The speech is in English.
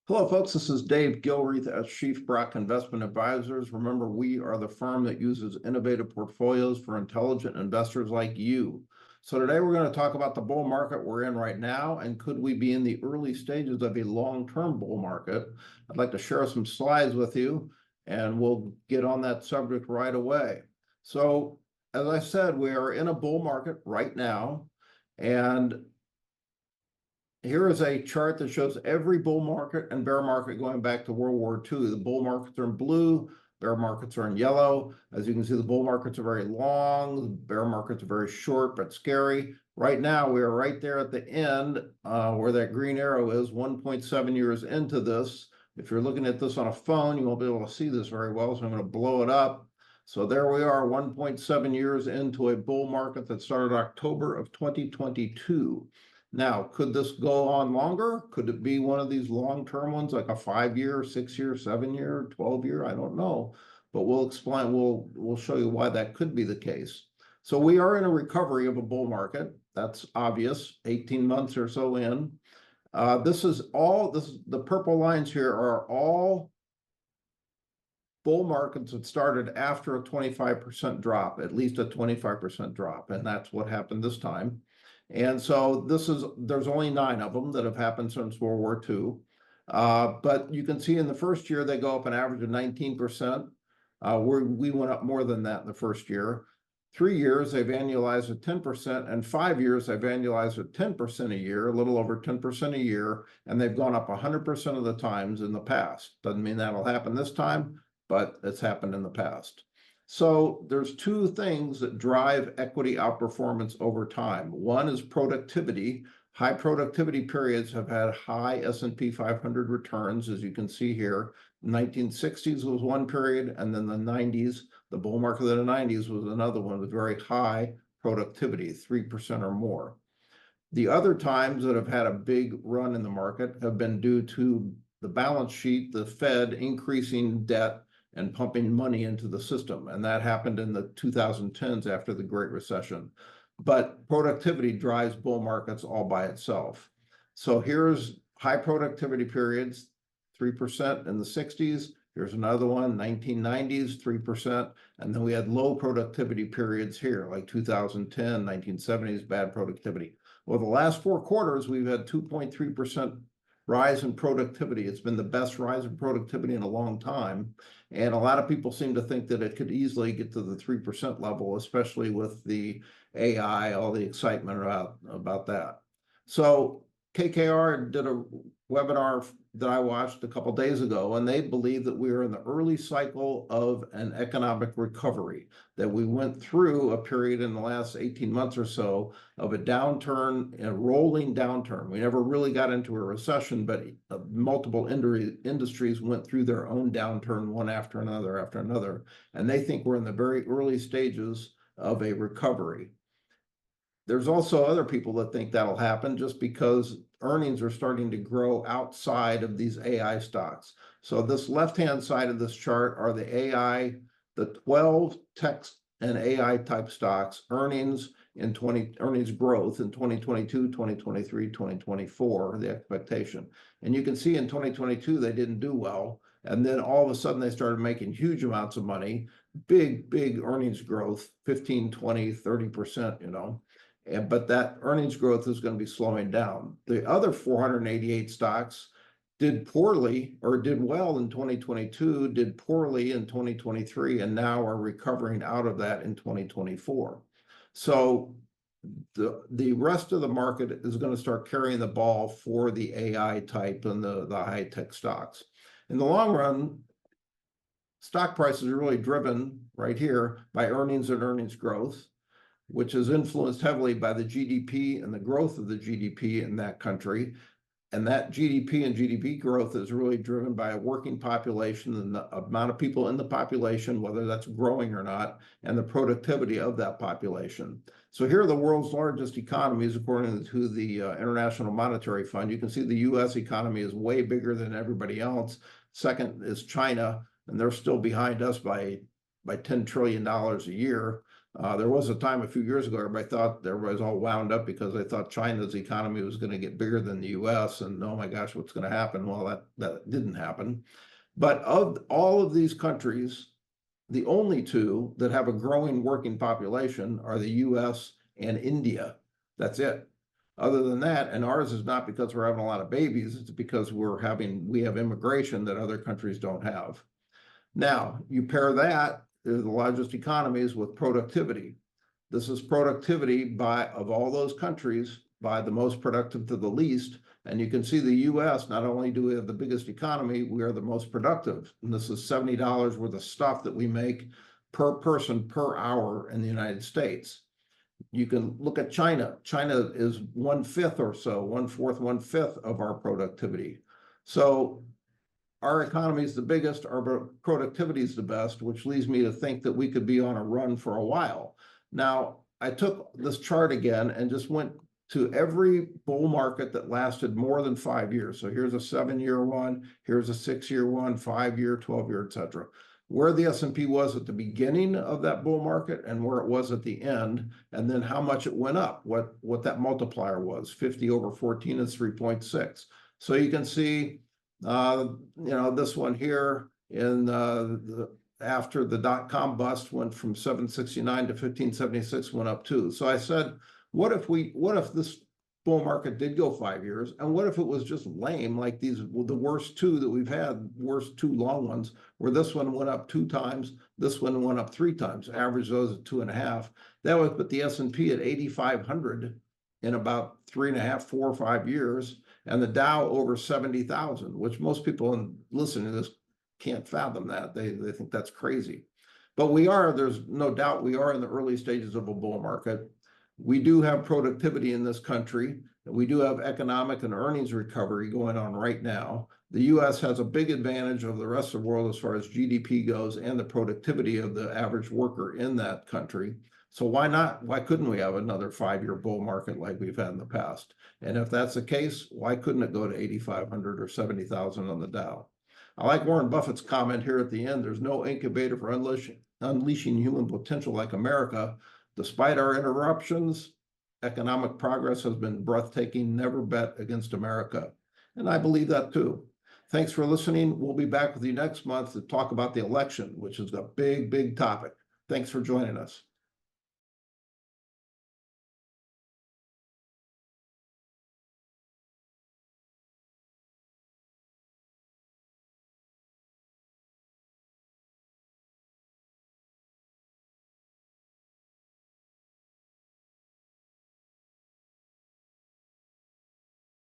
Hello, folks. This is Dave Gilreath at Sheaff Brock Investment Advisors. Remember, we are the firm that uses innovative portfolios for intelligent investors like you. So today we're going to talk about the bull market we're in right now, and could we be in the early stages of a long-term bull market? I'd like to share some slides with you, and we'll get on that subject right away. So, as I said, we are in a bull market right now, and here is a chart that shows every bull market and bear market going back to World War II. The bull markets are in blue, bear markets are in yellow. As you can see, the bull markets are very long, the bear markets are very short but scary. Right now, we are right there at the end where that green arrow is, 1.7 years into this. If you're looking at this on a phone, you won't be able to see this very well, so I'm going to blow it up. So there we are, 1.7 years into a bull market that started October of 2022. Now, could this go on longer? Could it be one of these long-term ones, like a 5-year, 6-year, 7-year, 12-year? I don't know, but we'll explain. We'll show you why that could be the case. So we are in a recovery of a bull market. That's obvious. 18 months or so in. The purple lines here are all bull markets that started after a 25% drop, at least a 25% drop, and that's what happened this time. And so there's only 9 of them that have happened since World War II. But you can see in the first year, they go up an average of 19%. We went up more than that in the first year. 3 years, they've annualized at 10%, and 5 years, they've annualized at 10% a year, a little over 10% a year, and they've gone up 100% of the times in the past. Doesn't mean that'll happen this time, but it's happened in the past. So there's 2 things that drive equity outperformance over time. One is productivity. High productivity periods have had high S&P 500 returns, as you can see here. 1960s was one period, and then the 90s, the bull market of the 90s was another one with very high productivity, 3% or more. The other times that have had a big run in the market have been due to the balance sheet, the Fed increasing debt and pumping money into the system. And that happened in the 2010s after the Great Recession. But productivity drives bull markets all by itself. So here's high productivity periods, 3% in the 60s. Here's another one, 1990s, 3%. And then we had low productivity periods here, like 2010, 1970s, bad productivity. Well, the last 4 quarters, we've had 2.3% rise in productivity. It's been the best rise in productivity in a long time. And a lot of people seem to think that it could easily get to the 3% level, especially with the AI, all the excitement about that. So KKR did a webinar that I watched a couple of days ago, and they believe that we are in the early cycle of an economic recovery, that we went through a period in the last 18 months or so of a downturn, a rolling downturn. We never really got into a recession, but multiple industries went through their own downturn, one after another, and they think we're in the very early stages of a recovery. There's also other people that think that'll happen just because earnings are starting to grow outside of these AI stocks. So this left-hand side of this chart are the AI, the 12 tech and AI type stocks, earnings growth in 2022, 2023, 2024, the expectation. And you can see in 2022, they didn't do well. And then all of a sudden they started making huge amounts of money, big earnings growth, 15, 20, 30%, you know. But that earnings growth is going to be slowing down. The other 488 stocks did poorly or did well in 2022, did poorly in 2023, and now are recovering out of that in 2024. So the rest of the market is going to start carrying the ball for the AI type and the high-tech stocks. In the long run, stock prices are really driven right here by earnings and earnings growth, which is influenced heavily by the GDP and the growth of the GDP in that country. And that GDP and GDP growth is really driven by a working population and the amount of people in the population, whether that's growing or not, and the productivity of that population. So here are the world's largest economies, according to the International Monetary Fund. You can see the US economy is way bigger than everybody else. Second is China, and they're still behind us by $10 trillion a year. There was a time a few years ago, everybody was all wound up because they thought China's economy was going to get bigger than the US, and oh my gosh, what's going to happen? Well, that didn't happen. But of all of these countries, the only two that have a growing working population are the US and India. That's it. Other than that, and ours is not because we're having a lot of babies, it's because we have immigration that other countries don't have. Now, you pair that, the largest economies, with productivity. This is productivity of all those countries, by the most productive to the least. And you can see the US, not only do we have the biggest economy, we are the most productive. And this is $70 worth of stuff that we make per person per hour in the United States. You can look at China. China is 1/5 or so, 1/4, 1/5 of our productivity. So our economy is the biggest, our productivity is the best, which leads me to think that we could be on a run for a while. Now, I took this chart again and just went to every bull market that lasted more than 5 years. So here's a 7-year one, here's a 6-year one, 5-year, 12-year, et cetera. Where the S&P was at the beginning of that bull market and where it was at the end, and then how much it went up, what that multiplier was. 50 over 14 is 3.6. So you can see, this one here after the dot-com bust went from 769 to 1576, went up too. So I said, what if this bull market did go 5 years, and what if it was just lame, like the worst two that we've had, worst two long ones, where this one went up 2 times, this one went up 3 times, average those at 2.5. That would put the S&P at 8,500 in about 3.5, 4 or 5 years, and the Dow over 70,000, which most people listening to this can't fathom that. They think that's crazy. But there's no doubt we are in the early stages of a bull market. We do have productivity in this country. We do have economic and earnings recovery going on right now. The US has a big advantage over the rest of the world as far as GDP goes and the productivity of the average worker in that country. So why not? Why couldn't we have another 5-year bull market like we've had in the past? And if that's the case, why couldn't it go to 8,500 or 70,000 on the Dow? I like Warren Buffett's comment here at the end. There's no incubator for unleashing human potential like America. Despite our interruptions, economic progress has been breathtaking. Never bet against America. And I believe that too. Thanks for listening. We'll be back with you next month to talk about the election, which is a big, big topic. Thanks for joining us.